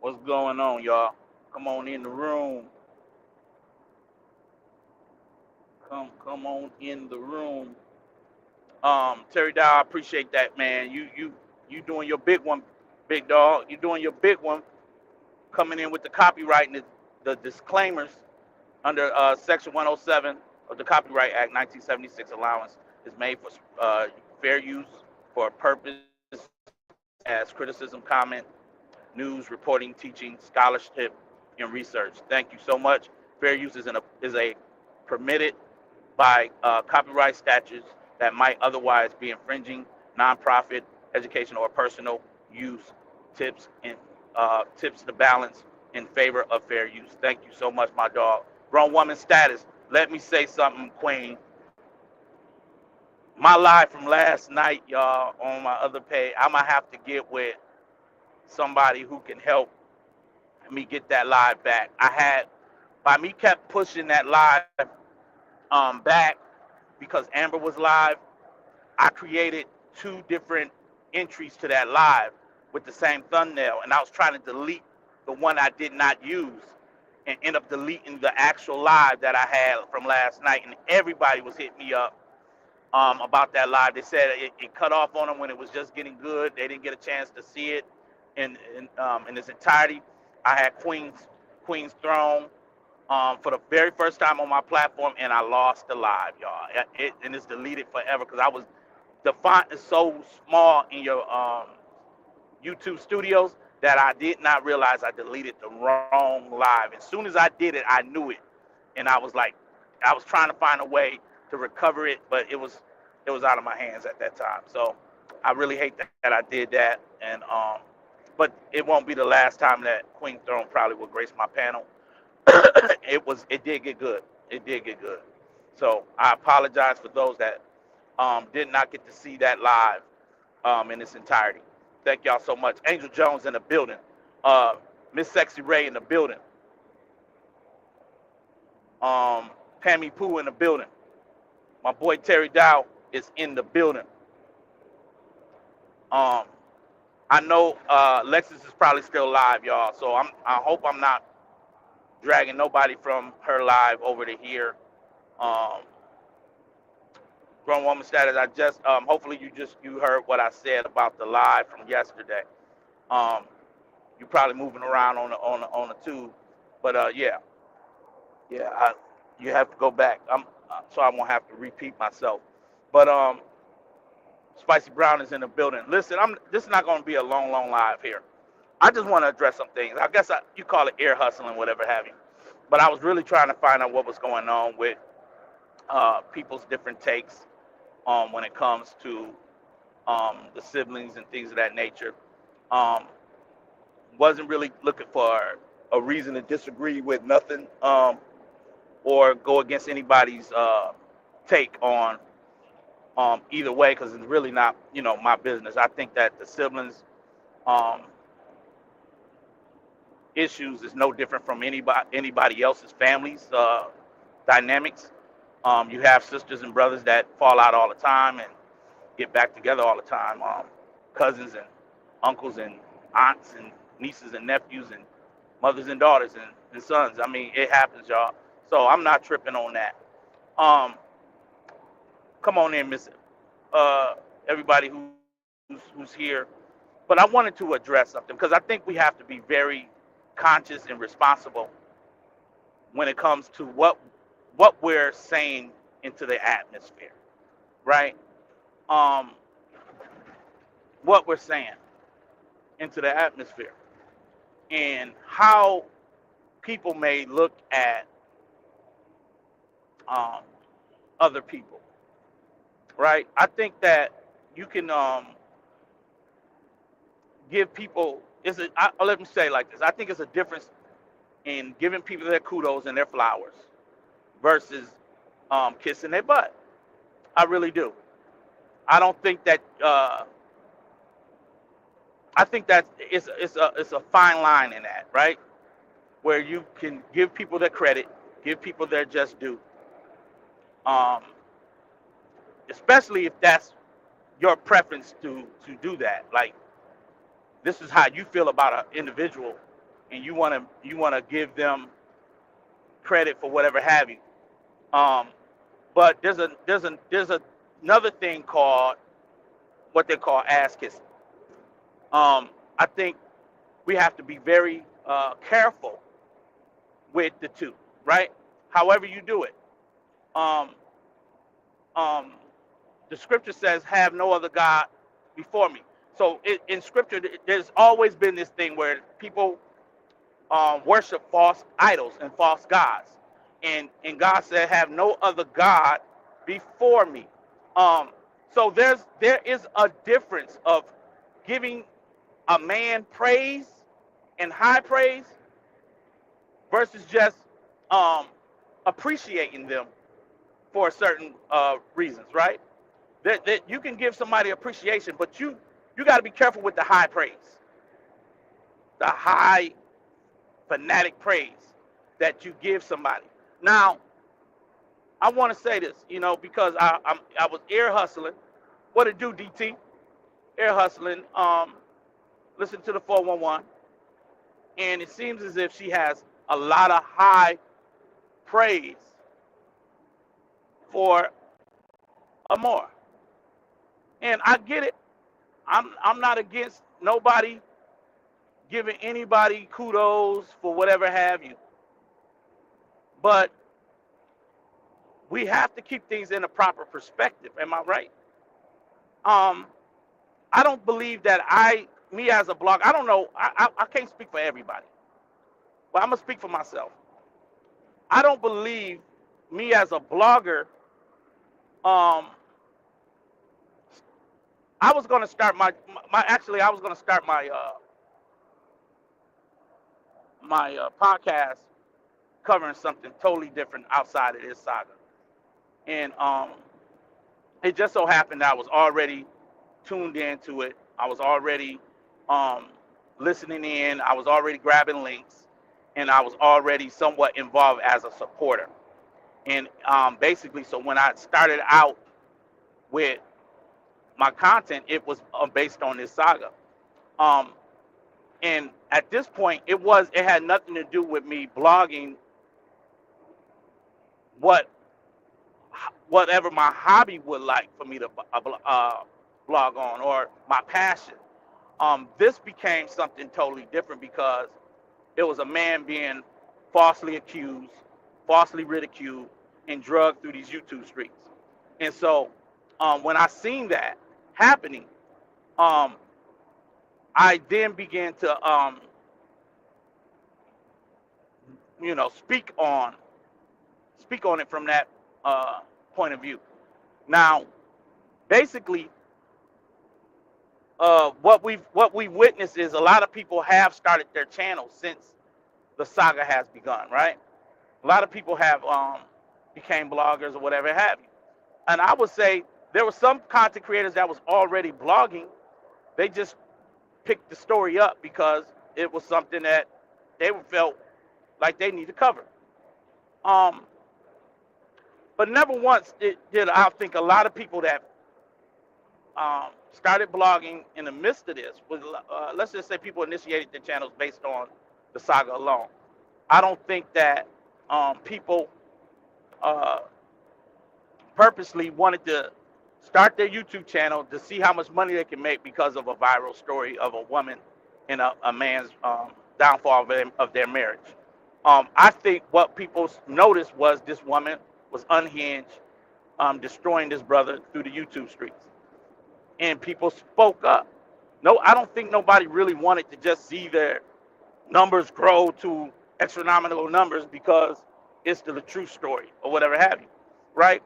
What's going on, y'all? Come on in the room. Come on in the room. Terry Dow, I appreciate that, man. You doing your big one, big dog. You doing your big one, coming in with the copyright and the disclaimers under Section 107 of the Copyright Act 1976. Allowance is made for fair use for a purpose as criticism, comment, news, reporting, teaching, scholarship, and research. Thank you so much. Fair use is a permitted by copyright statutes that might otherwise be infringing nonprofit, educational, or personal use. Tips the balance in favor of fair use. Thank you so much, my dog. Grown woman status. Let me say something, Queen. My live from last night, y'all, on my other page, I'm gonna have to get with somebody who can help me get that live back. By me kept pushing that live back because Amber was live, I created two different entries to that live with the same thumbnail, and I was trying to delete the one I did not use and end up deleting the actual live that I had from last night, and everybody was hitting me up about that live. They said it cut off on them when it was just getting good. They didn't get a chance to see it in its entirety. I had Queen's Throne for the very first time on my platform, and I lost the live, y'all. And it's deleted forever because the font is so small in your YouTube studios that I did not realize I deleted the wrong live. As soon as I did it, I knew it, and I was like, I was trying to find a way to recover it, but it was out of my hands at that time. So I really hate that I did that, and but it won't be the last time that Queen Throne probably will grace my panel. It did get good. It did get good. So I apologize for those that did not get to see that live in its entirety. Thank y'all so much. Angel Jones in the building. Miss Sexy Ray in the building. Pammy Pooh in the building. My boy Terry Dow is in the building. I know Lexus is probably still live, y'all. So I hope I'm not dragging nobody from her live over to here. Grown woman status. I just hopefully you heard what I said about the live from yesterday. You probably moving around on the tube, but yeah, you have to go back. So I won't have to repeat myself. But Spicy Brown is in the building. Listen, this is not going to be a long live here. I just want to address some things. I guess you call it ear hustling, whatever have you. But I was really trying to find out what was going on with people's different takes when it comes to the siblings and things of that nature. Wasn't really looking for a reason to disagree with nothing or go against anybody's take on either way, because it's really not, my business. I think that the siblings issues is no different from anybody else's families dynamics. You have sisters and brothers that fall out all the time and get back together all the time. Cousins and uncles and aunts and nieces and nephews and mothers and daughters and sons. I mean, it happens, y'all. So I'm not tripping on that. Come on in, Miss everybody who's here. But I wanted to address something because I think we have to be very conscious and responsible when it comes to what we're saying into the atmosphere, right? What we're saying into the atmosphere and how people may look at other people, right? I think that you can give people let me say it like this. I think it's a difference in giving people their kudos and their flowers versus kissing their butt. I really do. I don't think that. I think that it's a fine line in that, right? Where you can give people their credit, give people their just due, especially if that's your preference to do that. Like, this is how you feel about an individual, and you wanna give them credit for whatever have you. Um, but there's another thing called what they call ass kissing. I think we have to be very careful with the two, right? However you do it. Um, um, the scripture says, "Have no other God before me." So in scripture, there's always been this thing where people worship false idols and false gods, and God said, "Have no other God before me." Um, so there is a difference of giving a man praise and high praise versus just um, appreciating them for certain reasons, right? That you can give somebody appreciation, but you got to be careful with the high praise, the high fanatic praise that you give somebody. Now, I want to say this, because I was ear hustling. What it do, DT? Air hustling. Listen to the 411, and it seems as if she has a lot of high praise for Amor. And I get it. I'm not against nobody giving anybody kudos for whatever have you. But we have to keep things in a proper perspective. Am I right? I don't believe that me as a blogger, I don't know, I can't speak for everybody, but I'm gonna speak for myself. I don't believe me as a blogger. I was gonna start actually I was gonna start my podcast covering something totally different outside of this saga, and it just so happened that I was already tuned into it. I was already listening in. I was already grabbing links, and I was already somewhat involved as a supporter. And basically, so when I started out with my content, it was based on this saga. And at this point, it had nothing to do with me blogging whatever my hobby would like for me to blog on, or my passion. This became something totally different because it was a man being falsely accused, falsely ridiculed, and drugged through these YouTube streets. And so when I seen that happening, I then began to speak on it from that point of view. Now, basically, what we witnessed is a lot of people have started their channels since the saga has begun, right? A lot of people have became bloggers or whatever have you. And I would say there were some content creators that was already blogging. They just picked the story up because it was something that they felt like they need to cover. But never once did I think a lot of people that started blogging in the midst of this was, let's just say people initiated their channels based on the saga alone. I don't think that people purposely wanted to start their YouTube channel to see how much money they can make because of a viral story of a woman and a man's downfall of their marriage. I think what people noticed was this woman was unhinged, destroying this brother through the YouTube streets. And people spoke up. No, I don't think nobody really wanted to just see their numbers grow to astronomical numbers because it's the true story or whatever have you, right?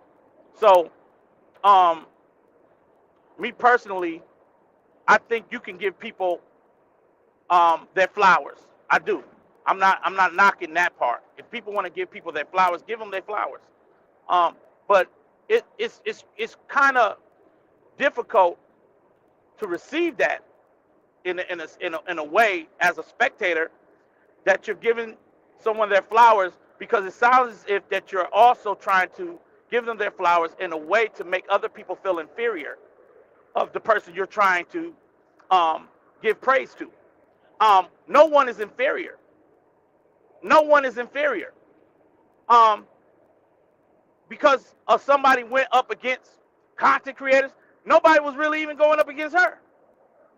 So, me personally, I think you can give people their flowers. I do. I'm not knocking that part. If people want to give people their flowers, give them their flowers. But it's kind of difficult to receive that in a way as a spectator, that you're giving someone their flowers, because it sounds as if that you're also trying to give them their flowers in a way to make other people feel inferior of the person you're trying to give praise to. No one is inferior. No one is inferior. Um, because somebody went up against content creators, nobody was really even going up against her.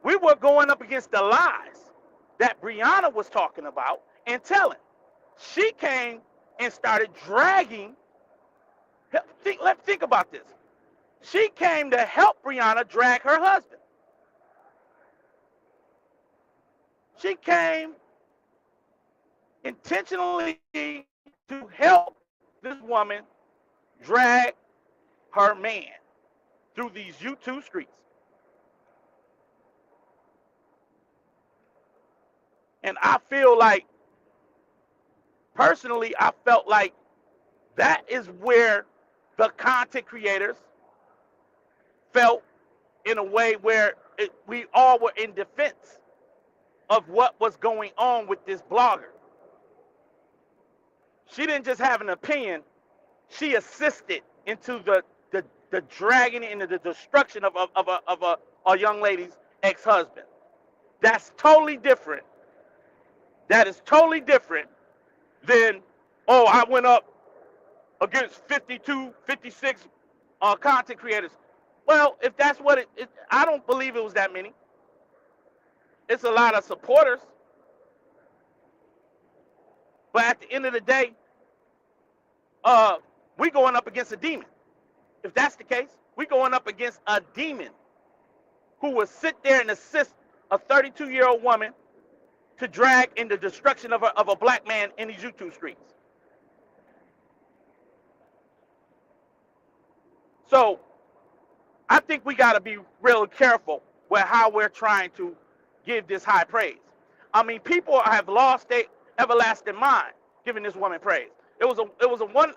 We were going up against the lies that Brianna was talking about and telling. She came and started dragging. Let's think about this. She came to help Brianna drag her husband. She came intentionally to help this woman drag her man through these YouTube streets. And I feel like, personally, I felt like that is where the content creators felt in a way where we all were in defense of what was going on with this blogger. She didn't just have an opinion, she assisted into the dragging into the destruction of a young lady's ex-husband. That's totally different. That is totally different than, oh, I went up against 52, 56 content creators. Well, if that's what I don't believe it was that many. It's a lot of supporters. But at the end of the day, we going up against a demon. If that's the case, we going up against a demon who will sit there and assist a 32-year-old woman to drag in the destruction of a black man in these YouTube streets. So I think we got to be real careful with how we're trying to give this high praise. I mean, people have lost their everlasting mind giving this woman praise. It was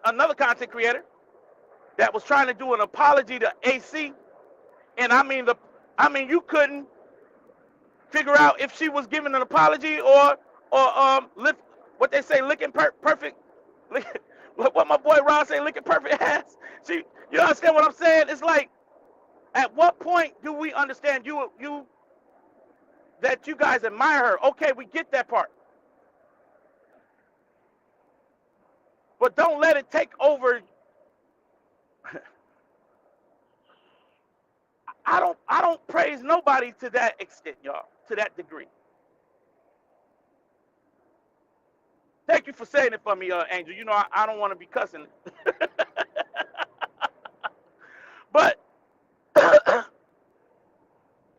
another content creator that was trying to do an apology to AC, and I mean you couldn't figure out if she was giving an apology or lift, what they say, licking perfect, what my boy Ron say, licking perfect ass. You understand what I'm saying? It's like, at what point do we understand that you guys admire her? Okay, we get that part. But don't let it take over. I don't praise nobody to that extent, y'all, to that degree. Thank you for saying it for me, Angel. You know, I don't want to be cussing. But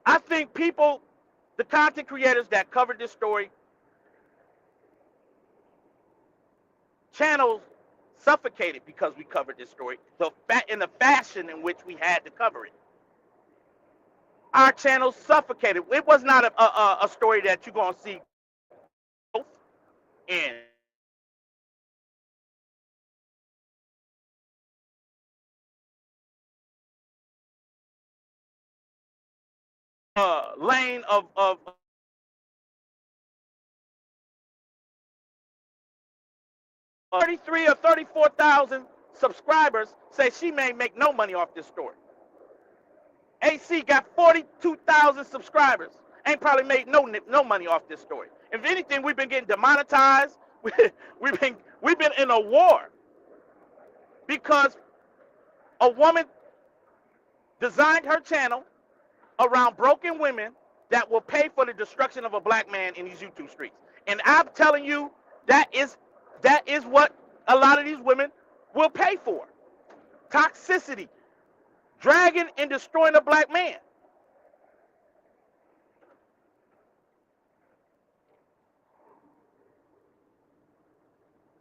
I think people, the content creators that covered this story, channels suffocated because we covered this story, in the fashion in which we had to cover it. Our channel suffocated. It was not a story that you're going to see in lane of 33 or 34,000 subscribers say she may make no money off this story. AC got 42,000 subscribers. Ain't probably made no money off this story. If anything, we've been getting demonetized. We've been in a war because a woman designed her channel around broken women that will pay for the destruction of a black man in these YouTube streets. And I'm telling you, that is what a lot of these women will pay for. Toxicity. Dragging and destroying a black man.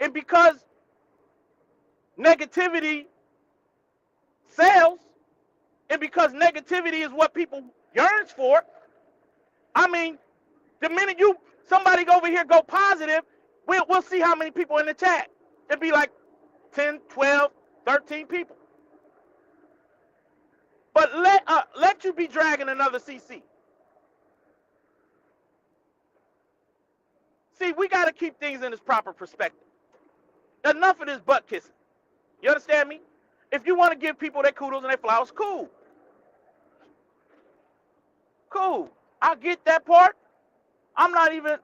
And because negativity sells, and because negativity is what people yearns for, I mean, the minute somebody over here go positive, we'll see how many people in the chat. It'd be like 10, 12, 13 people. But let you be dragging another CC. See, we got to keep things in its proper perspective. Enough of this butt kissing. You understand me? If you want to give people their kudos and their flowers, cool. Cool. I get that part. I'm not even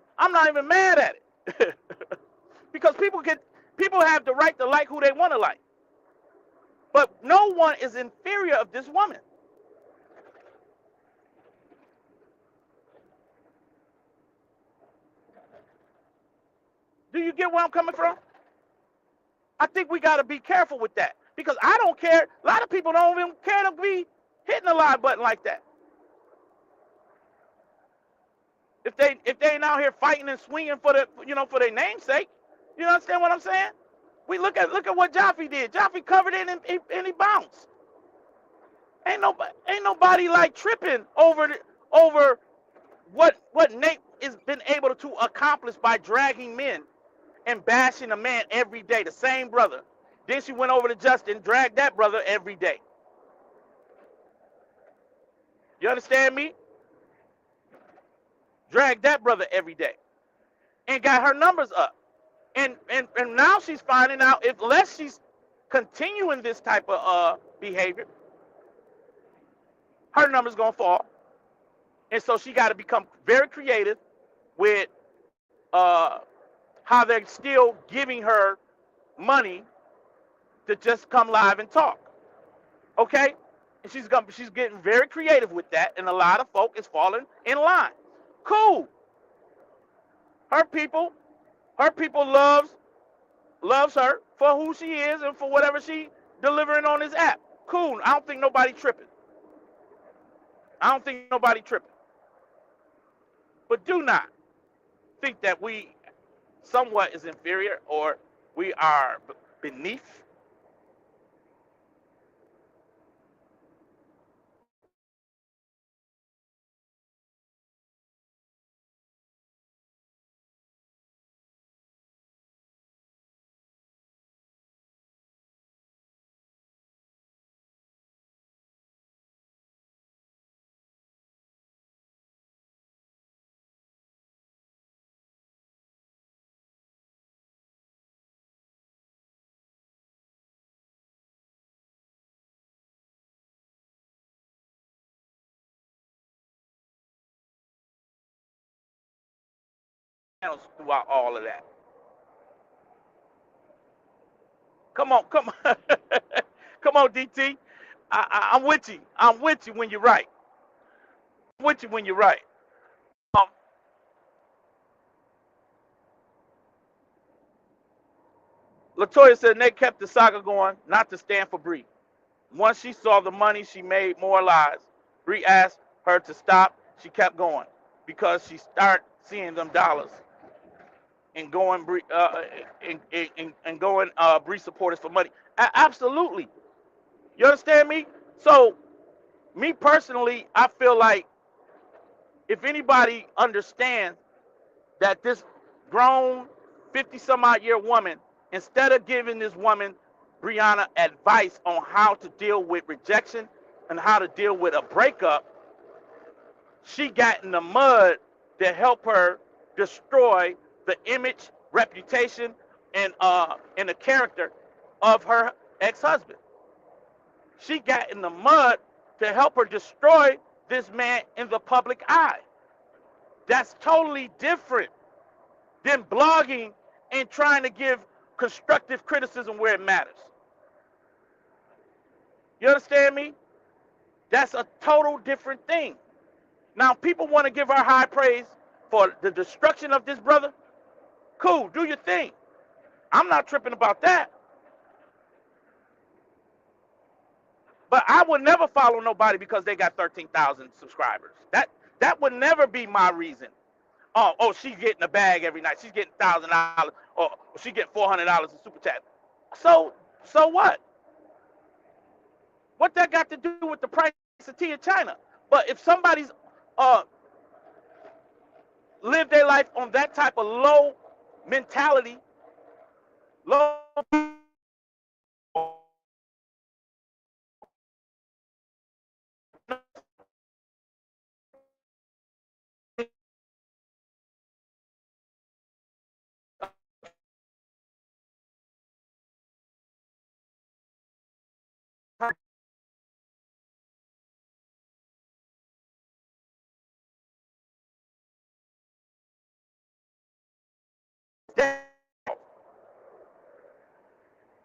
mad at it. because people have the right to like who they want to like. But no one is inferior of this woman. Do you get where I'm coming from? I think we got to be careful with that because I don't care. A lot of people don't even care to be hitting the live button like that. If they ain't out here fighting and swinging for for their namesake, you understand what I'm saying? We look at what Jaffe did. Jaffe covered it and he bounced. Ain't nobody like tripping over what Nate has been able to accomplish by dragging men and bashing a man every day, the same brother. Then she went over to Justin, dragged that brother every day. You understand me? Dragged that brother every day and got her numbers up. And now she's finding out if unless she's continuing this type of behavior, her numbers gonna fall. And so she got to become very creative with how they're still giving her money to just come live and talk. Okay? And she's getting very creative with that, and a lot of folk is falling in line. Cool. Her people loves her for who she is and for whatever she delivering on this app. Cool. I don't think nobody tripping. But do not think that we somewhat is inferior or we are beneath. Throughout all of that. Come on, come on, come on, DT. I'm with you. I'm with you when you're right. I'm with you when you're right. Um, Latoya said Nate kept the saga going, not to stand for Bree. Once she saw the money, she made more lies. Bree asked her to stop. She kept going because she started seeing them dollars and going and going Bree supporters for money. Absolutely. You understand me? So me personally, I feel like if anybody understands that this grown 50 some odd year woman, instead of giving this woman, Brianna, advice on how to deal with rejection and how to deal with a breakup, she got in the mud to help her destroy the image, reputation, and the character of her ex-husband. She got in the mud to help her destroy this man in the public eye. That's totally different than blogging and trying to give constructive criticism where it matters. You understand me? That's a total different thing. Now, people want to give her high praise for the destruction of this brother. Cool, do your thing. I'm not tripping about that. But I would never follow nobody because they got 13,000 subscribers. That would never be my reason. Oh, she's getting a bag every night. She's getting $1,000, or she getting $400 in super chat. So what? What that got to do with the price of tea in China? But if somebody's uh lived their life on that type of low mentality, low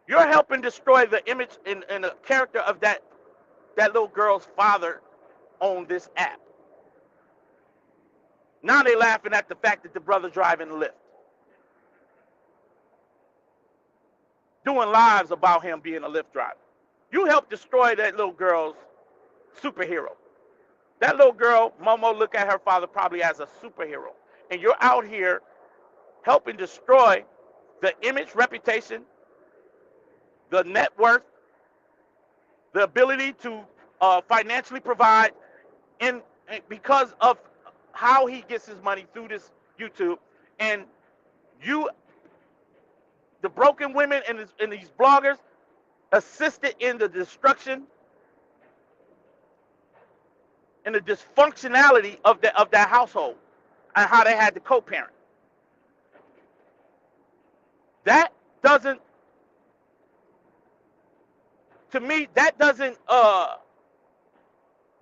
You're helping destroy the image and the character of that little girl's father on this app. Now they laughing at the fact that the brother driving the lift, doing lives about him being a Lyft driver. You helped destroy that little girl's superhero. That little girl, Momo, look at her father probably as a superhero. And you're out here helping destroy the image, reputation, the net worth, the ability to financially provide because of how he gets his money through this YouTube. And you, the broken women and these bloggers, assisted in the destruction and the dysfunctionality of that household and how they had to co-parent. That doesn't, to me, that doesn't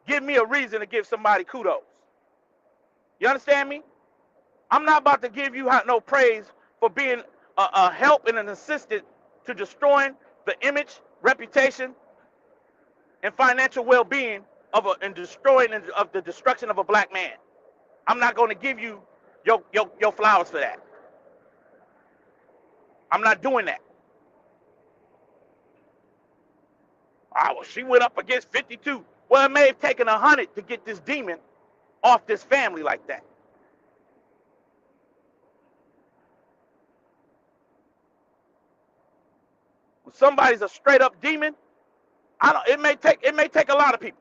give me a reason to give somebody kudos. You understand me? I'm not about to give you no praise for being a help and an assistant to destroying the image, reputation, and financial well-being and destroying of the destruction of a black man. I'm not going to give you your flowers for that. I'm not doing that. Oh, well, she went up against 52. Well, it may have taken 100 to get this demon off this family like that. When somebody's a straight up demon, it may take a lot of people.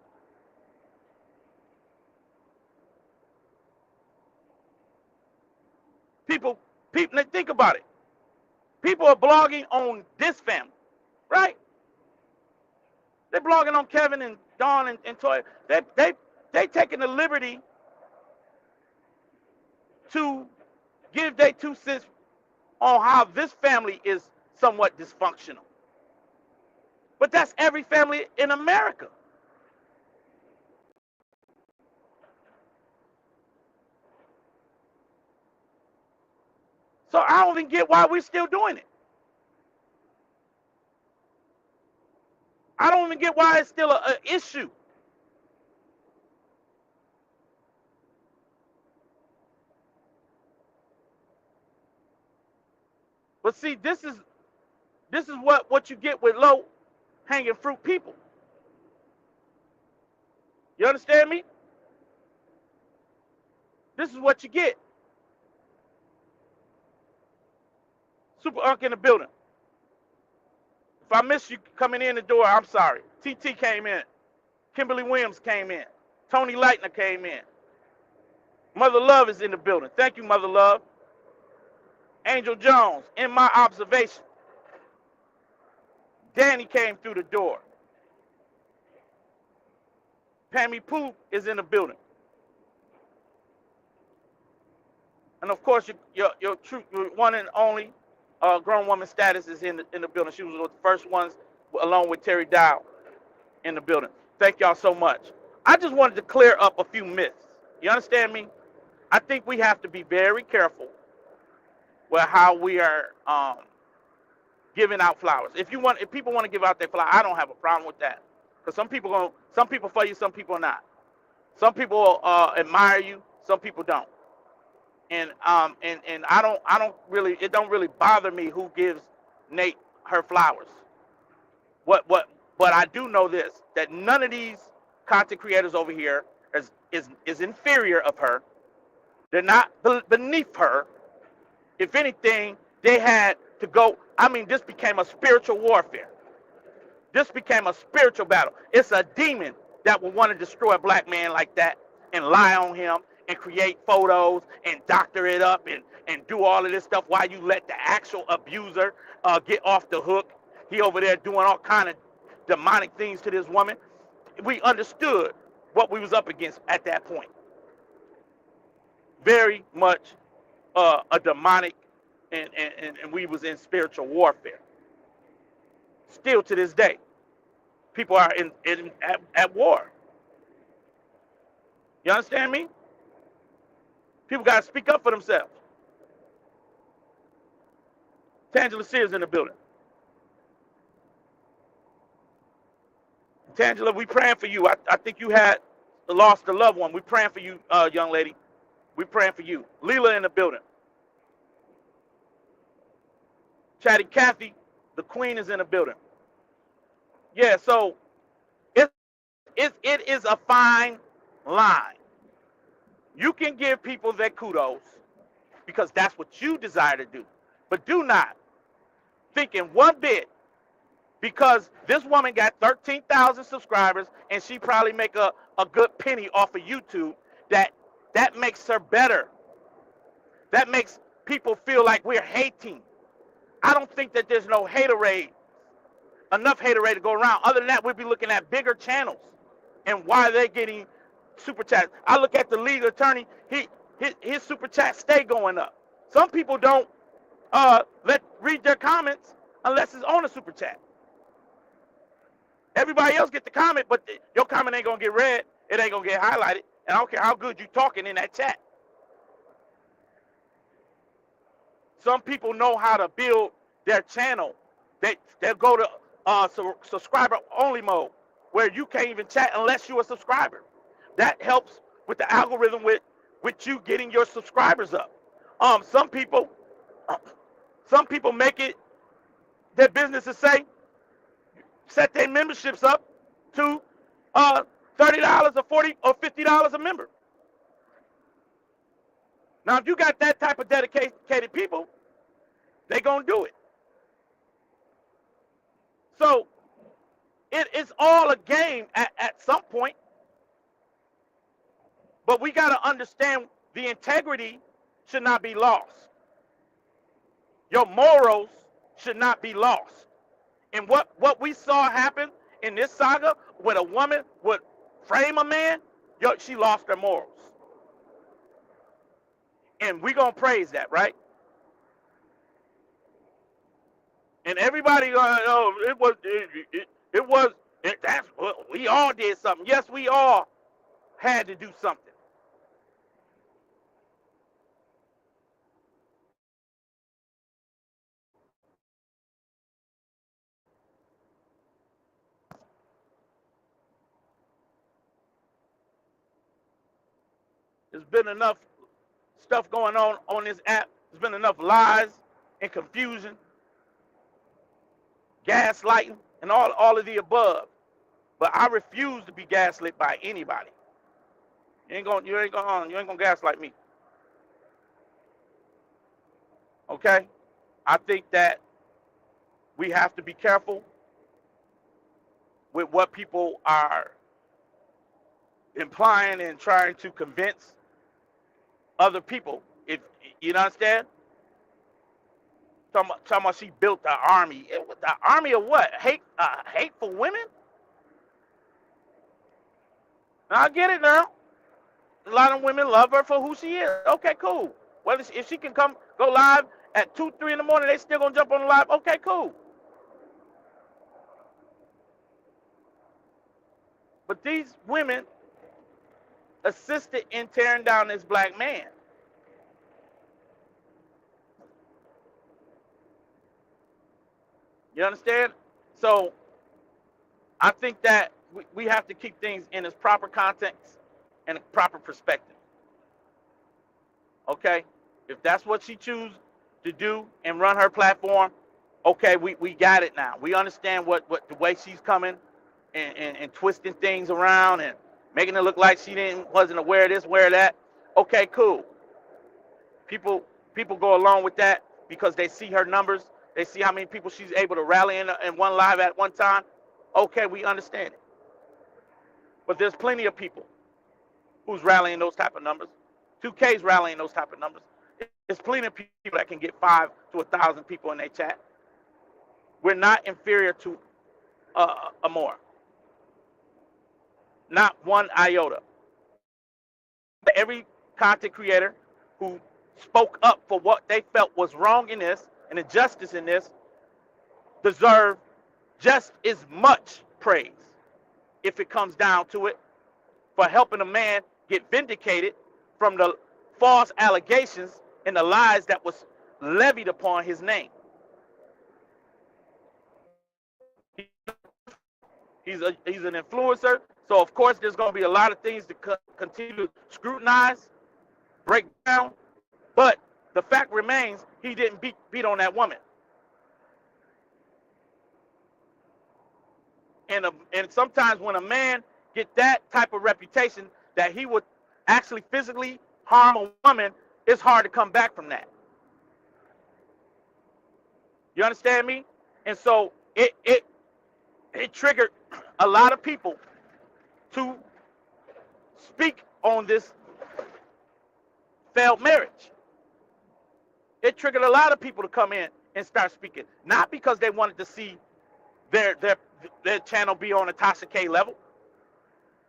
People, think about it. People are blogging on this family, right? They're blogging on Kevin and Dawn and Toya. They taking the liberty to give their 2 cents on how this family is somewhat dysfunctional. But that's every family in America. So I don't even get why we're still doing it. I don't even get why it's still an issue. But see, this is what you get with low hanging fruit people. You understand me? This is what you get. Super Unk in the building. If I miss you coming in the door, I'm sorry. TT came in. Kimberly Williams came in. Tony Leitner came in. Mother Love is in the building. Thank you, Mother Love. Angel Jones, in my observation. Danny came through the door. Pammy Pooh is in the building. And of course, your true one and only grown woman status is in the building. She was one of the first ones, along with Terry Dow, in the building. Thank y'all so much. I just wanted to clear up a few myths. You understand me? I think we have to be very careful with how we are giving out flowers. If people want to give out their flowers, I don't have a problem with that. Because some people for you, some people not. Some people admire you, some people don't. And I don't really, it don't really bother me who gives Nate her flowers. But I do know this, that none of these content creators over here is inferior of her. They're not beneath her. If anything, they had to go. I mean, this became a spiritual warfare. This became a spiritual battle. It's a demon that would want to destroy a black man like that and lie on him and create photos and doctor it up and do all of this stuff while you let the actual abuser get off the hook. He over there doing all kind of demonic things to this woman. We understood what we was up against at that point. Very much a demonic, and we was in spiritual warfare. Still to this day, people are at war. You understand me? People got to speak up for themselves. Tangela Sears in the building. Tangela, we praying for you. I think you had lost a loved one. We praying for you, young lady. We praying for you. Leela in the building. Chatty Cathy, the queen is in the building. Yeah, so it is a fine line. You can give people their kudos because that's what you desire to do. But do not think in one bit because this woman got 13,000 subscribers and she probably make a good penny off of YouTube that makes her better. That makes people feel like we're hating. I don't think that there's no haterade, enough haterade to go around. Other than that, we'd be looking at bigger channels and why they're getting super chats. I look at the legal attorney, his super chats stay going up. Some people don't read their comments unless it's on a super chat. Everybody else get the comment, but your comment ain't gonna get read. It ain't gonna get highlighted. And I don't care how good you talking in that chat. Some people know how to build their channel. They'll go to subscriber only mode where you can't even chat unless you're a subscriber. That helps with the algorithm with you getting your subscribers up. Some people make it their business to say set their memberships up to $30 or $40 or $50 a member. Now, if you got that type of dedicated people, they're going to do it. So, it is all a game at some point. But we got to understand the integrity should not be lost. Your morals should not be lost. And what we saw happen in this saga, when a woman would frame a man, she lost her morals. And we're going to praise that, right? And everybody, we all did something. Yes, we all had to do something. There's been enough stuff going on this app. There's been enough lies and confusion, gaslighting, and all of the above. But I refuse to be gaslit by anybody. You ain't gonna gaslight me. Okay? I think that we have to be careful with what people are implying and trying to convince other people. If you understand? Talking about she built the army. The army of what? Hateful women? I get it now. A lot of women love her for who she is. Okay, cool. Well, if she can go live at 2, 3 in the morning, they still gonna jump on the live. Okay, cool. But these women assisted in tearing down this black man. You understand? So I think that we have to keep things in its proper context and a proper perspective. Okay? If that's what she chooses to do and run her platform, okay, we got it now. We understand what the way she's coming and twisting things around and making it look like she wasn't aware of this, aware of that. Okay, cool. People go along with that because they see her numbers. They see how many people she's able to rally in one live at one time. Okay, we understand it. But there's plenty of people who's rallying those type of numbers. 2K's rallying those type of numbers. There's plenty of people that can get 5 to 1,000 people in their chat. We're not inferior to Amor. Not one iota. Every content creator who spoke up for what they felt was wrong in this and injustice in this deserve just as much praise, if it comes down to it, for helping a man get vindicated from the false allegations and the lies that was levied upon his name. He's an influencer. So of course there's going to be a lot of things to continue to scrutinize, break down. But the fact remains, he didn't beat on that woman. And sometimes when a man get that type of reputation that he would actually physically harm a woman, it's hard to come back from that. You understand me? And so it triggered a lot of people to speak on this failed marriage. It triggered a lot of people to come in and start speaking, not because they wanted to see their channel be on a Tasha K level,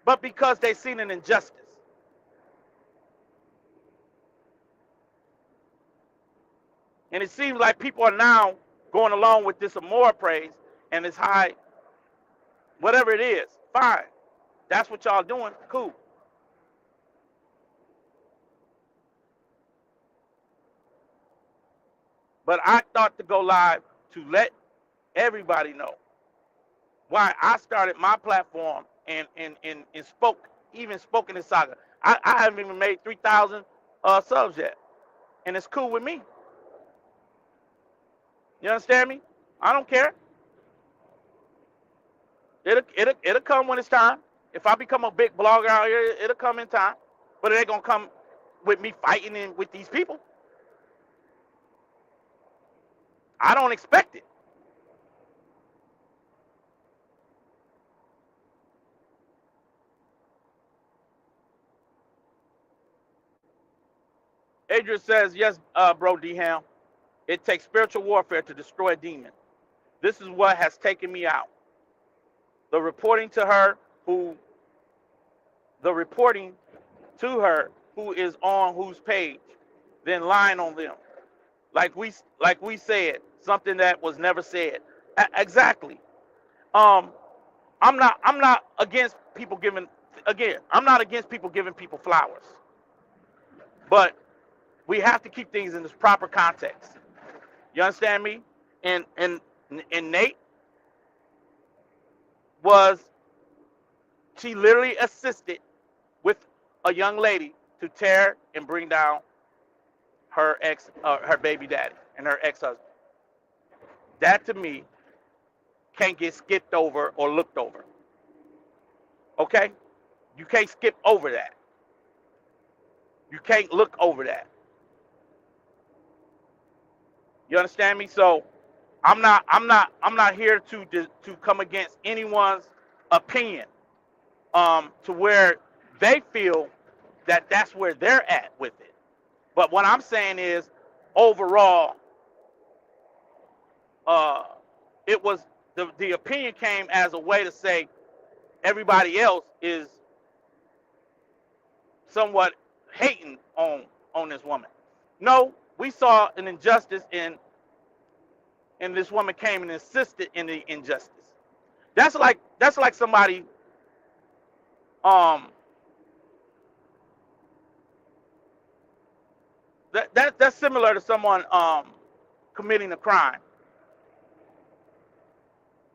but because they seen an injustice. And it seems like people are now going along with this Amora praise and this high, whatever it is, fine. That's what y'all doing, cool. But I thought to go live to let everybody know why I started my platform and spoke in this saga. I haven't even made 3,000 subs yet, and it's cool with me. You understand me? I don't care. It'll come when it's time. If I become a big blogger out here, it'll come in time. But it ain't gonna come with me fighting with these people. I don't expect it. Adrian says, yes, bro, D-Ham. It takes spiritual warfare to destroy a demon. This is what has taken me out. The reporting to her who is on whose page, then lying on them. Like we said, something that was never said. Exactly. I'm not against people giving, again, I'm not against people giving people flowers. But we have to keep things in this proper context. You understand me? And Nate she literally assisted with a young lady to tear and bring down her baby daddy and her ex-husband. That to me can't get skipped over or looked over. Okay? You can't skip over that. You can't look over that. You understand me? So I'm not here to come against anyone's opinion to where they feel that that's where they're at with it. But what I'm saying is, overall, it was the opinion came as a way to say everybody else is somewhat hating on this woman. No, we saw an injustice and this woman came and insisted in the injustice. That's like somebody that's similar to someone committing a crime,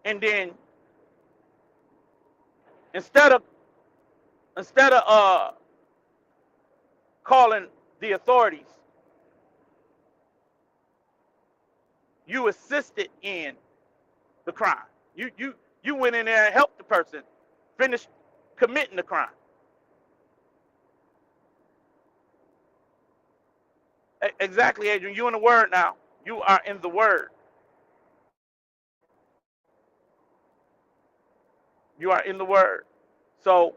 and then instead of calling the authorities, you assisted in the crime. You went in there and helped the person finish committing the crime. Exactly, Adrian. You in the word now. You are in the word. You are in the word. So,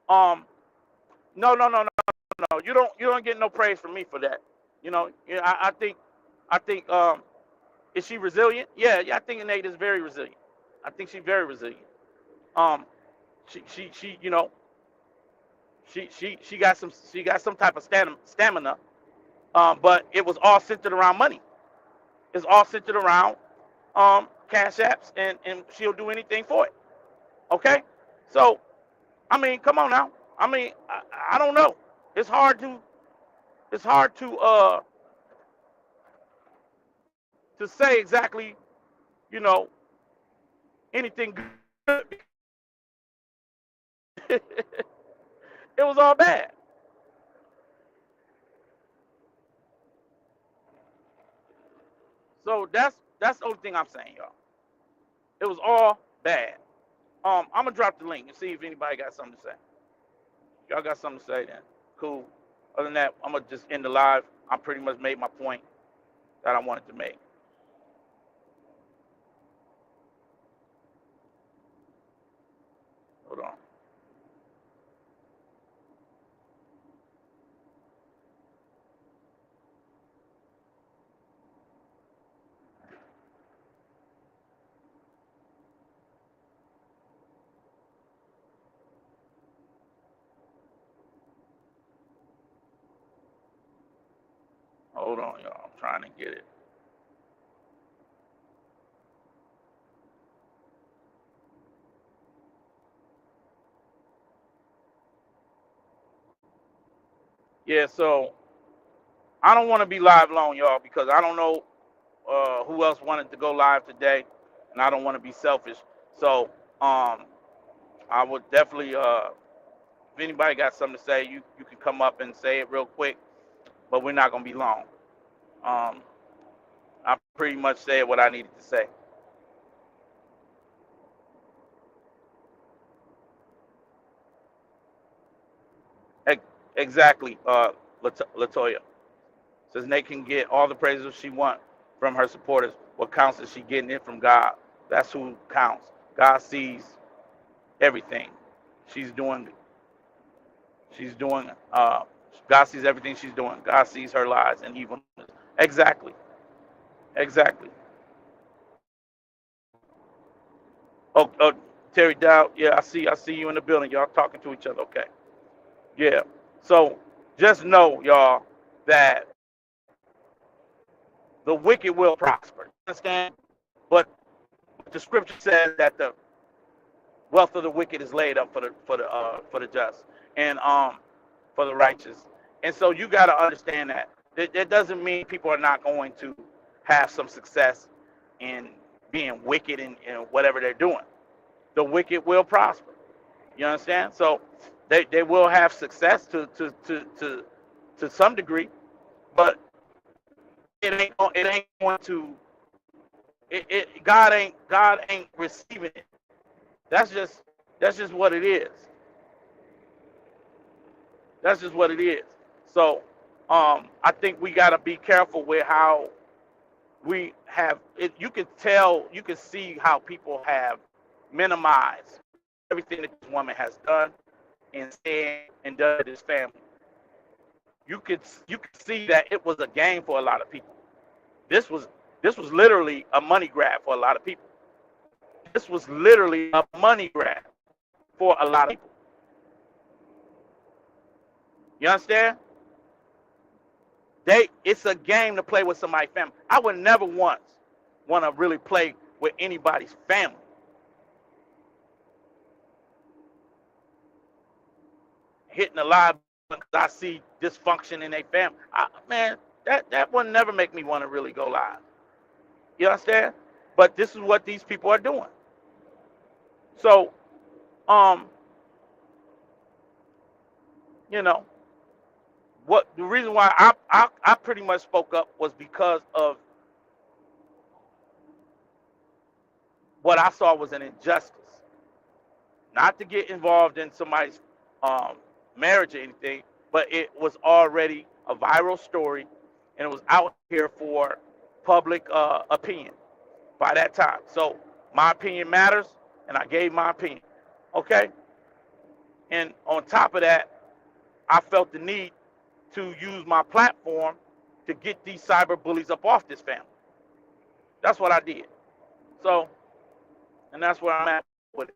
no. You don't get no praise from me for that. I think is she resilient? Yeah, I think Nate is very resilient. I think she's very resilient. She got some type of stamina. But it was all centered around money. It's all centered around cash apps, and she'll do anything for it. Okay? So, I mean, come on now. I mean, I don't know. It's hard to say exactly, anything good It was all bad. So that's the only thing I'm saying, y'all. It was all bad. I'm gonna drop the link and see if anybody got something to say. Y'all got something to say then? Cool. Other than that, I'm gonna just end the live. I pretty much made my point that I wanted to make. Hold on. Hold on, y'all. I'm trying to get it. Yeah, so I don't want to be live long, y'all, because I don't know who else wanted to go live today, and I don't want to be selfish. So I would definitely, if anybody got something to say, you can come up and say it real quick, but we're not gonna be long. Um, I pretty much said what I needed to say. Exactly, Latoya says Nate can get all the praises she wants from her supporters. What counts is she getting it from God. That's who counts. God sees everything. She's doing. She's doing. God sees everything she's doing. God sees her lies and evilness. Exactly. Exactly. Oh, Terry Dow. Yeah, I see. I see you in the building. Y'all talking to each other. Okay. Yeah. So just know, y'all, that the wicked will prosper. Understand? But the scripture says that the wealth of the wicked is laid up for the just and for the righteous. And so you got to understand that. That doesn't mean people are not going to have some success in being wicked in whatever they're doing. The wicked will prosper. You understand? So they will have success to some degree, but it ain't going to God ain't receiving it. That's just that's just what it is. That's just what it is. So I think we got to be careful with how we have it. You can tell, you can see how people have minimized everything that this woman has done and said and done to this family. You could see that it was a game for a lot of people. This was this was literally a money grab for a lot of people. This was literally a money grab for a lot of people. You understand? It's a game to play with somebody's family. I would never once want to really play with anybody's family. Hitting a live because I see dysfunction in their family. Man, that would never make me want to really go live. You understand? But this is what these people are doing. So, um, you know, what the reason why I pretty much spoke up was because of what I saw was an injustice. Not to get involved in somebody's um, marriage or anything, but it was already a viral story, and it was out here for public opinion by that time. So my opinion matters, and I gave my opinion. Okay, and on top of that, I felt the need to use my platform to get these cyber bullies up off this family. That's what I did. So, and that's where I'm at with it.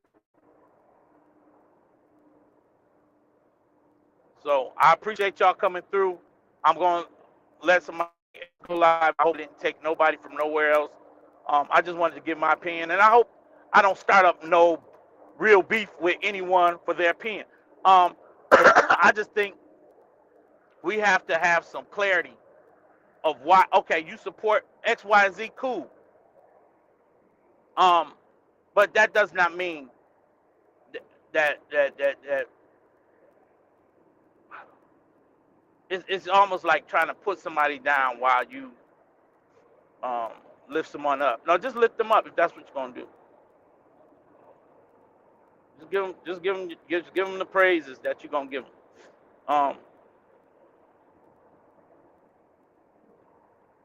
So I appreciate y'all coming through. I'm going to let somebody go live. I hope it didn't take nobody from nowhere else. I just wanted to give my opinion, and I hope I don't start up no real beef with anyone for their opinion. I just think we have to have some clarity of why. Okay, you support X, Y, Z, cool. Um, but that does not mean that it's almost like trying to put somebody down while you um, lift someone up. No, just lift them up if that's what you're gonna do. Just give them the praises that you're gonna give them. Um,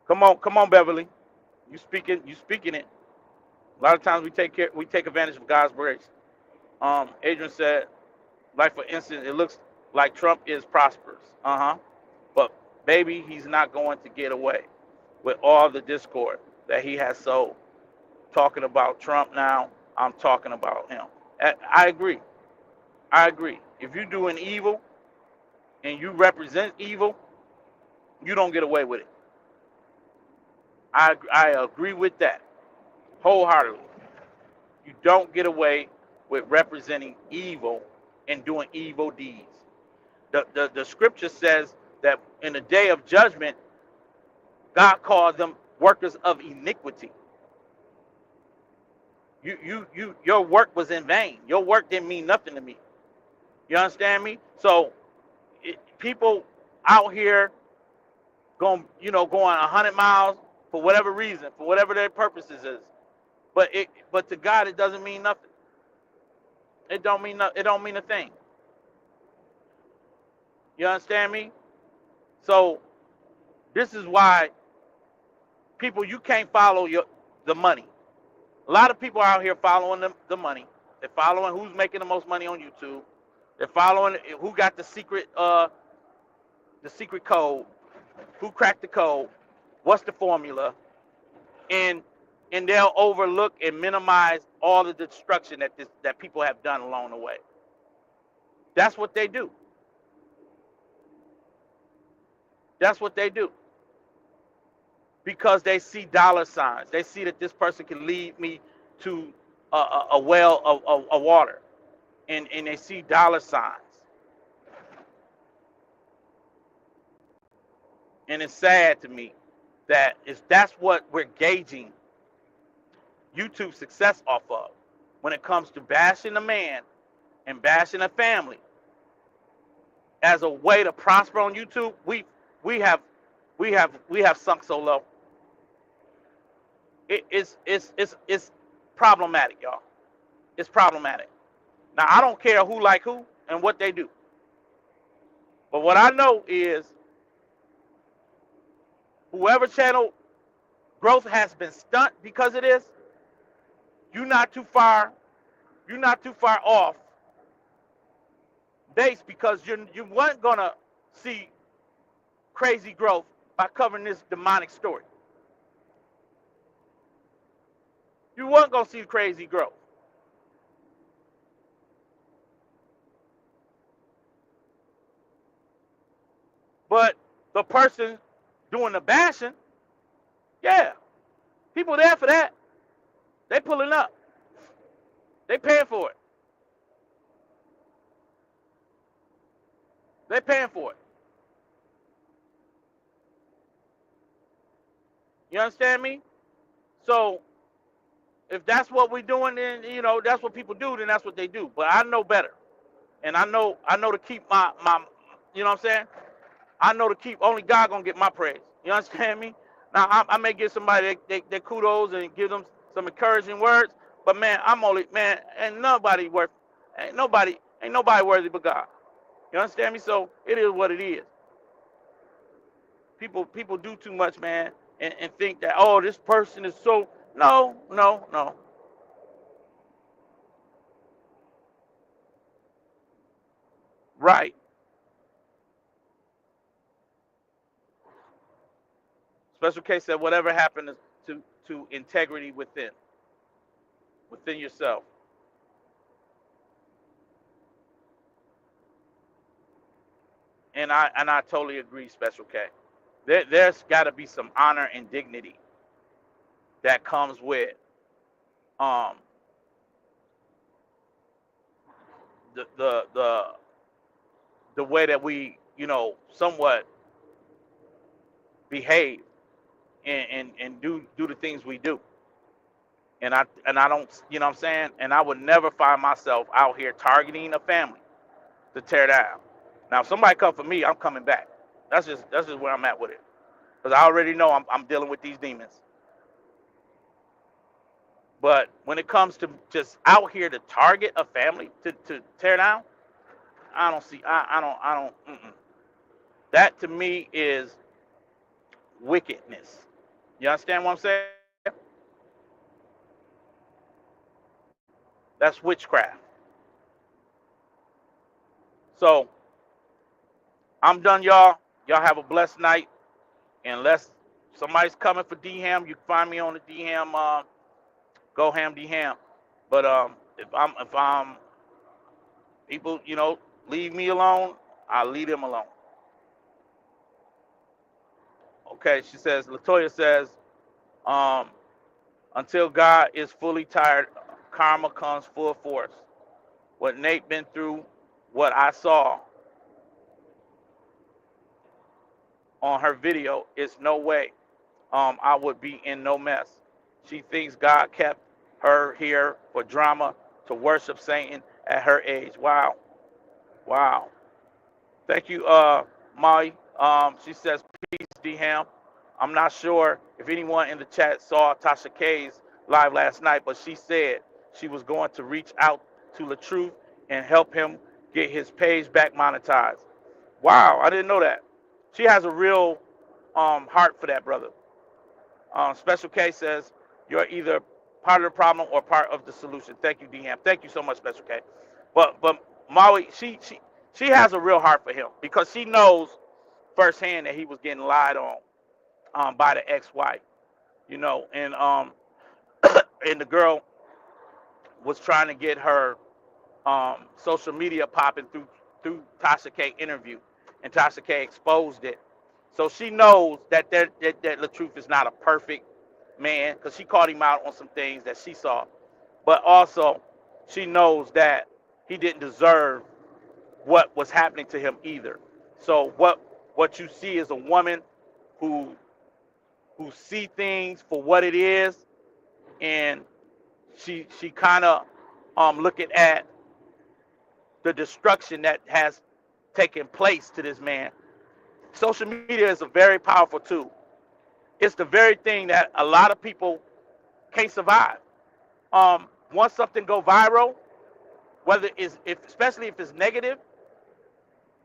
come on, Beverly. You speaking it. A lot of times we take advantage of God's grace. Adrian said, like for instance, it looks like Trump is prosperous. But baby, he's not going to get away with all the discord that he has sowed. Talking about Trump now, I'm talking about him. I agree. I agree. If you're doing evil and you represent evil, you don't get away with it. I agree with that wholeheartedly. You don't get away with representing evil and doing evil deeds. The scripture says that in the day of judgment, God called them workers of iniquity. Your work was in vain. Your work didn't mean nothing to me. You understand me? So people out here going 100 miles for whatever reason, for whatever their purposes is. But to God it doesn't mean nothing. It don't mean a thing. You understand me? So this is why people, you can't follow the money. A lot of people out here following the money. They're following who's making the most money on YouTube. They're following who got the secret code, who cracked the code, what's the formula, and they'll overlook and minimize all the destruction that people have done along the way. That's what they do. That's what they do. Because they see dollar signs. They see that this person can lead me to a well of water. And they see dollar signs. And it's sad to me that that's what we're gauging YouTube success off of. When it comes to bashing a man and bashing a family as a way to prosper on YouTube, we have sunk so low. It's problematic, y'all. It's problematic. Now I don't care who like who and what they do. But what I know is whoever channel growth has been stunt because of this, you're not too far off base, because you weren't gonna see crazy growth by covering this demonic story. You weren't gonna see crazy growth. But the person doing the bashing, yeah, people there for that. They pulling up. They paying for it. They paying for it. You understand me? So if that's what we're doing, then that's what people do, then that's what they do. But I know better. And I know to keep my you know what I'm saying? I know to keep, only God gonna get my praise. You understand me? Now I may give somebody their kudos and give them some encouraging words, but man, ain't nobody worthy but God. You understand me? So it is what it is. People do too much, man, and think that, oh, this person is so, no. Right. Special case said whatever happened to integrity within yourself. And I totally agree, Special K. There's got to be some honor and dignity that comes with um the way that we somewhat behave and do the things we do. and I don't, you know what I'm saying? And I would never find myself out here targeting a family to tear down. Now, if somebody come for me, I'm coming back. That's just where I'm at with it, because I already know I'm dealing with these demons. But when it comes to just out here to target a family to tear down, I don't see. I don't. Mm-mm. That to me is wickedness. You understand what I'm saying? That's witchcraft. So I'm done, y'all. Y'all have a blessed night. Unless somebody's coming for D-Ham, you can find me on the D-Ham, Go Ham D-Ham. But if I'm people, leave me alone, I'll leave them alone. Okay, she says, Latoya says, um, until God is fully tired, karma comes full force. What Nate been through, what I saw on her video, is no way I would be in no mess. She thinks God kept her here for drama to worship Satan at her age. Wow. Wow. Thank you, Molly. She says, peace, D-Ham. I'm not sure if anyone in the chat saw Tasha K's live last night, but she said she was going to reach out to the truth and help him get his page back monetized. Wow, I didn't know that. She has a real heart for that, brother. Special K says, you're either part of the problem or part of the solution. Thank you, D-Ham. Thank you so much, Special K. But Molly, she has a real heart for him, because she knows firsthand that he was getting lied on by the ex-wife, and and the girl was trying to get her social media popping through Tasha K interview, and Tasha K exposed it. So she knows that that LaTruth is not a perfect man, because she called him out on some things that she saw, but also she knows that he didn't deserve what was happening to him either. So what you see is a woman who see things for what it is, and she kind of looking at the destruction that has taken place to this man. Social media is a very powerful tool. It's the very thing that a lot of people can't survive. Once something go viral, whether it's especially if it's negative,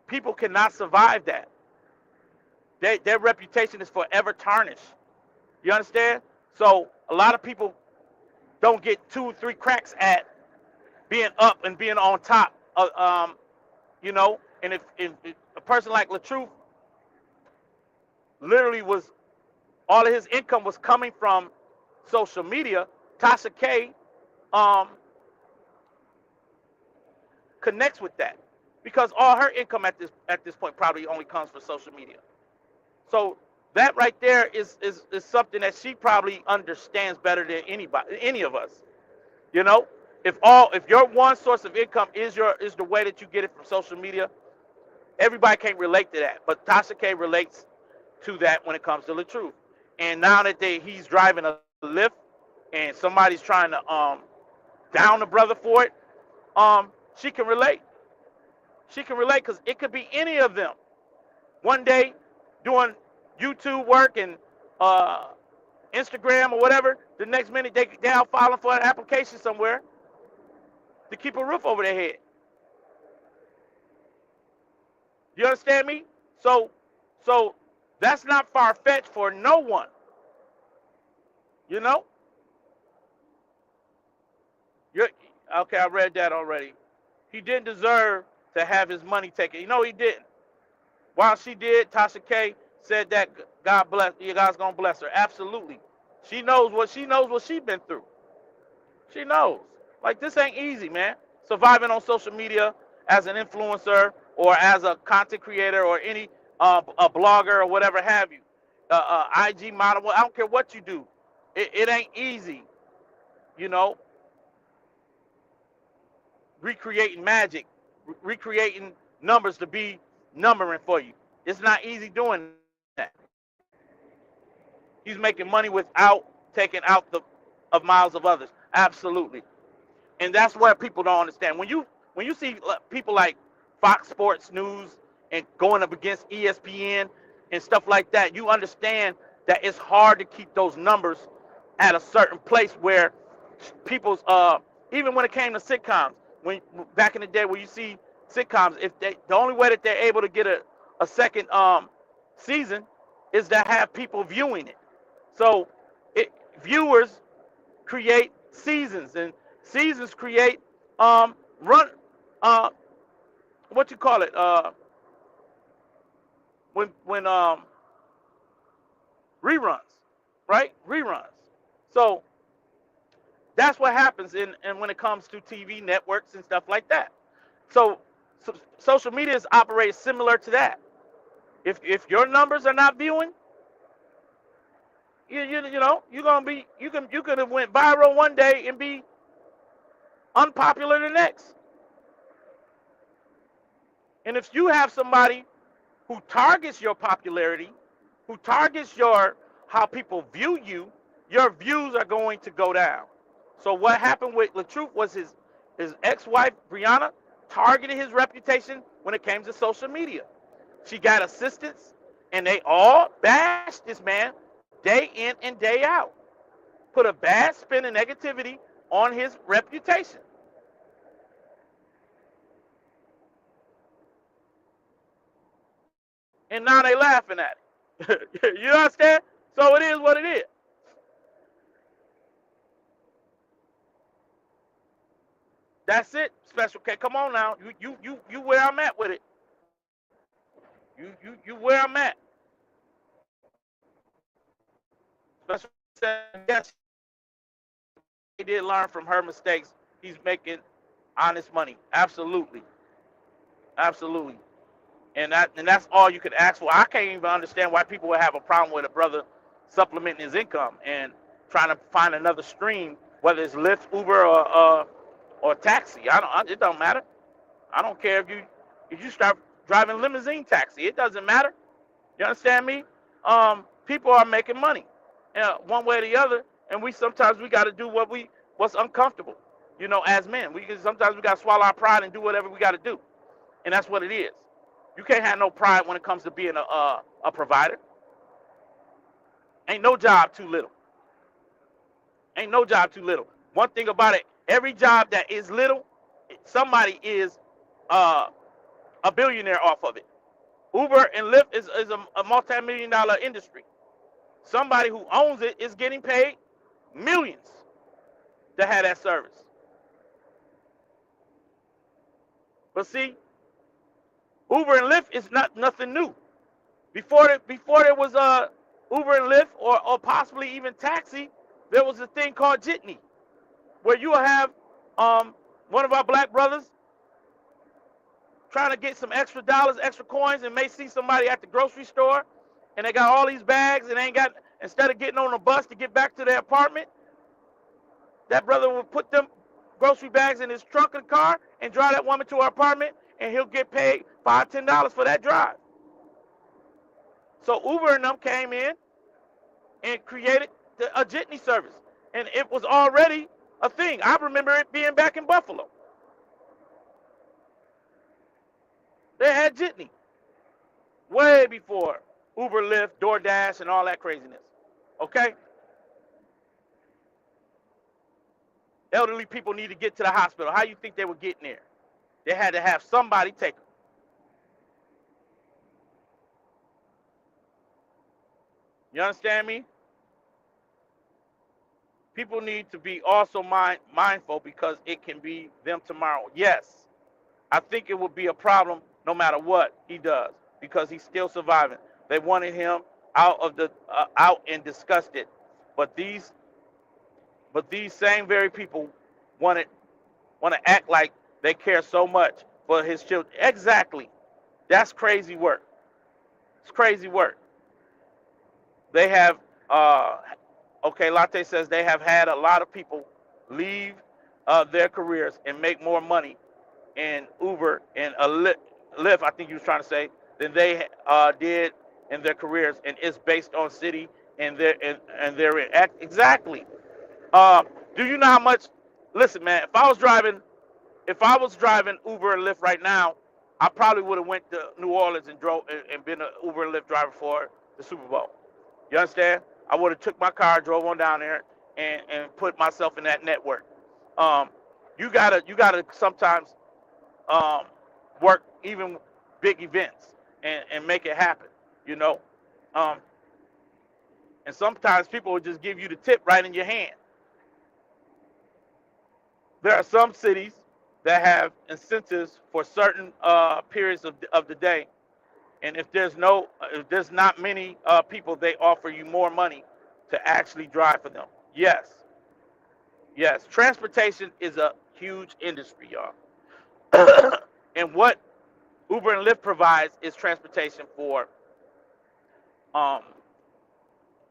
people cannot survive that. Their reputation is forever tarnished. You understand? So a lot of people don't get 2 or 3 cracks at being up and being on top. And if a person like LaTruth literally was, all of his income was coming from social media, Tasha K connects with that, because all her income at this point probably only comes from social media. So that right there is something that she probably understands better than any of us. If your one source of income is the way that you get it from social media, everybody can't relate to that. But Tasha K relates to that when it comes to the truth. And now that he's driving a Lyft and somebody's trying to down the brother for it, she can relate. She can relate, because it could be any of them. One day doing YouTube work and Instagram or whatever, the next minute they out filing for an application somewhere to keep a roof over their head. You understand me? So that's not far-fetched for no one. You're okay, I read that already. He didn't deserve to have his money taken. He didn't. While she did, Tasha K said that God's gonna bless her. Absolutely. She knows what she's been through. She knows. Like, this ain't easy, man. Surviving on social media as an influencer or as a content creator or any a blogger or whatever have you, IG model. I don't care what you do. It ain't easy. Recreating magic, recreating numbers to be numbering for you. It's not easy doing that. He's making money without taking out of miles of others. Absolutely. And that's where people don't understand. When you see people like Fox Sports News and going up against ESPN and stuff like that, you understand that it's hard to keep those numbers at a certain place where people's even when it came to sitcoms, when back in the day where you see sitcoms, if they the only way that they're able to get a second season is to have people viewing it. So viewers create seasons, and seasons create run uh what you call it when reruns, right? Reruns. So that's what happens in and when it comes to TV networks and stuff like that. So social media is operates similar to that. If your numbers are not viewing, you know you're gonna be you could have went viral one day and be unpopular the next. And if you have somebody who targets your popularity, who targets your how people view you, your views are going to go down. So what happened with LaTruth was his ex-wife Brianna targeted his reputation when it came to social media. She got assistants, and they all bashed this man day in and day out. Put a bad spin of negativity on his reputation. And now they laughing at it. You understand? So it is what it is. That's it. Special K. Come on now. You where I'm at with it. You where I'm at. Special said yes, he did learn from her mistakes. He's making honest money. Absolutely. Absolutely. And that's all you could ask for. I can't even understand why people would have a problem with a brother supplementing his income and trying to find another stream, whether it's Lyft, Uber, or taxi. It don't matter. I don't care if you start driving limousine taxi. It doesn't matter. You understand me? People are making money, one way or the other, and sometimes we got to do what's uncomfortable. As men, sometimes we got to swallow our pride and do whatever we got to do, and that's what it is. You can't have no pride when it comes to being a provider. Ain't no job too little. Ain't no job too little. One thing about it, every job that is little, somebody is a billionaire off of it. Uber and Lyft is a multi-million-dollar industry. Somebody who owns it is getting paid millions to have that service. But see, Uber and Lyft is nothing new. Before there was Uber and Lyft or possibly even taxi, there was a thing called jitney, where you will have one of our black brothers trying to get some extra dollars, extra coins, and may see somebody at the grocery store, and they got all these bags, and instead of getting on a bus to get back to their apartment, that brother will put them grocery bags in his trunk of the car and drive that woman to her apartment, and he'll get paid $5, $10 for that drive. So Uber and them came in and created a jitney service, and it was already a thing. I remember it being back in Buffalo. They had jitney way before Uber, Lyft, DoorDash, and all that craziness. Okay? Elderly people need to get to the hospital. How you think they were getting there? They had to have somebody take them. You understand me? People need to be also mindful because it can be them tomorrow. Yes, I think it would be a problem no matter what he does because he's still surviving. They wanted him out and disgusted, but these same very people want to act like they care so much for his children. Exactly, that's crazy work. It's crazy work. They have okay, Latte says they have had a lot of people leave their careers and make more money in Uber and Lyft, I think you was trying to say, than they did in their careers, and it's based on city and their exactly. Do you know how much? Listen, man. If I was driving Uber and Lyft right now, I probably would have went to New Orleans and drove and been an Uber and Lyft driver for the Super Bowl. You understand? I would have took my car, drove on down there, and put myself in that network. Um, you gotta sometimes um, work even big events and make it happen. You know, um, and sometimes people will just give you the tip right in your hand. There are some cities that have incentives for certain periods of the day, and if there's not many people, they offer you more money to actually drive for them. Yes, yes, transportation is a huge industry, y'all. And what Uber and Lyft provides is transportation for um,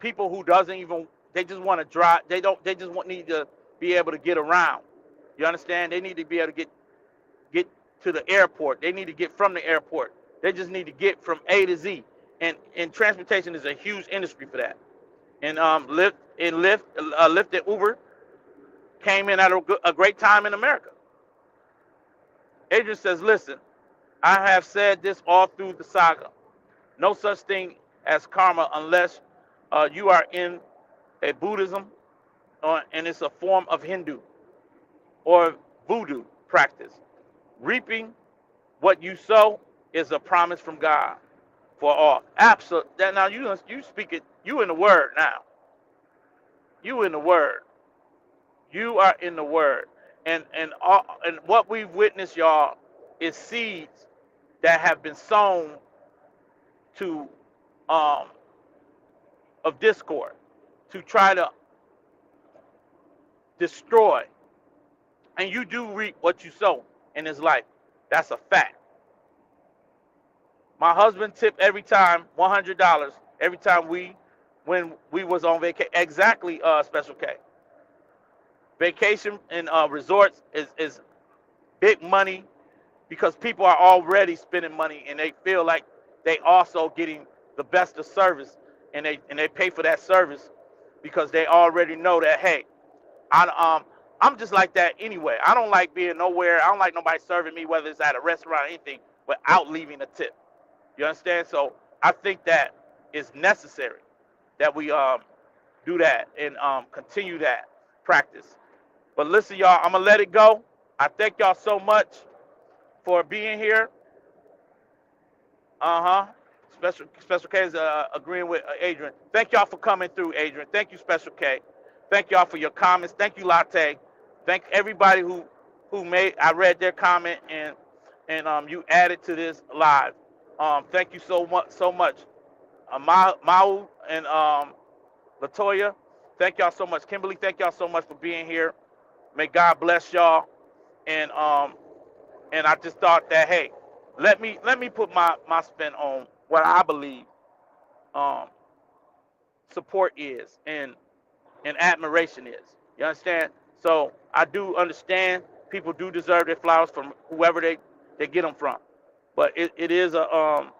people who doesn't even they just want to drive. They just want need to be able to get around. You understand? They need to be able to get to the airport. They need to get from the airport. They just need to get from A to Z. And transportation is a huge industry for that. And Lyft and Uber came in at a great time in America. Adrian says, listen, I have said this all through the saga. No such thing as karma unless you are in a Buddhism and it's a form of Hindu or voodoo practice. Reaping what you sow is a promise from God for all. Absolutely. Now you speak it. You in the word now. You in the word. You are in the word. And what we've witnessed, y'all, is seeds that have been sown to of discord to try to destroy. And you do reap what you sow in his life. That's a fact. My husband tipped every time $100 every time when we was on vacation. Exactly, Special K. Vacation and resorts is big money because people are already spending money and they feel like they also getting the best of service and they pay for that service because they already know that, hey, I'm just like that anyway. I don't like being nowhere. I don't like nobody serving me, whether it's at a restaurant or anything, without leaving a tip. You understand? So I think that is necessary that we do that and continue that practice. But listen, y'all, I'm gonna let it go. I thank y'all so much for being here. Uh-huh. Special K is agreeing with Adrian. Thank y'all for coming through, Adrian. Thank you, Special K. Thank y'all for your comments. Thank you, Latte. Thank everybody who I read their comment and you added to this live. Thank you so much. Mau and Latoya, thank y'all so much. Kimberly, thank y'all so much for being here. May God bless y'all. And I just thought that, hey, let me put my spin on what I believe support is and admiration is. You understand? So I do understand people do deserve their flowers from whoever they get them from. But it is a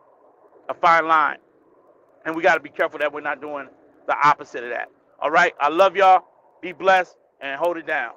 fine line. And we got to be careful that we're not doing the opposite of that. All right? I love y'all. Be blessed and hold it down.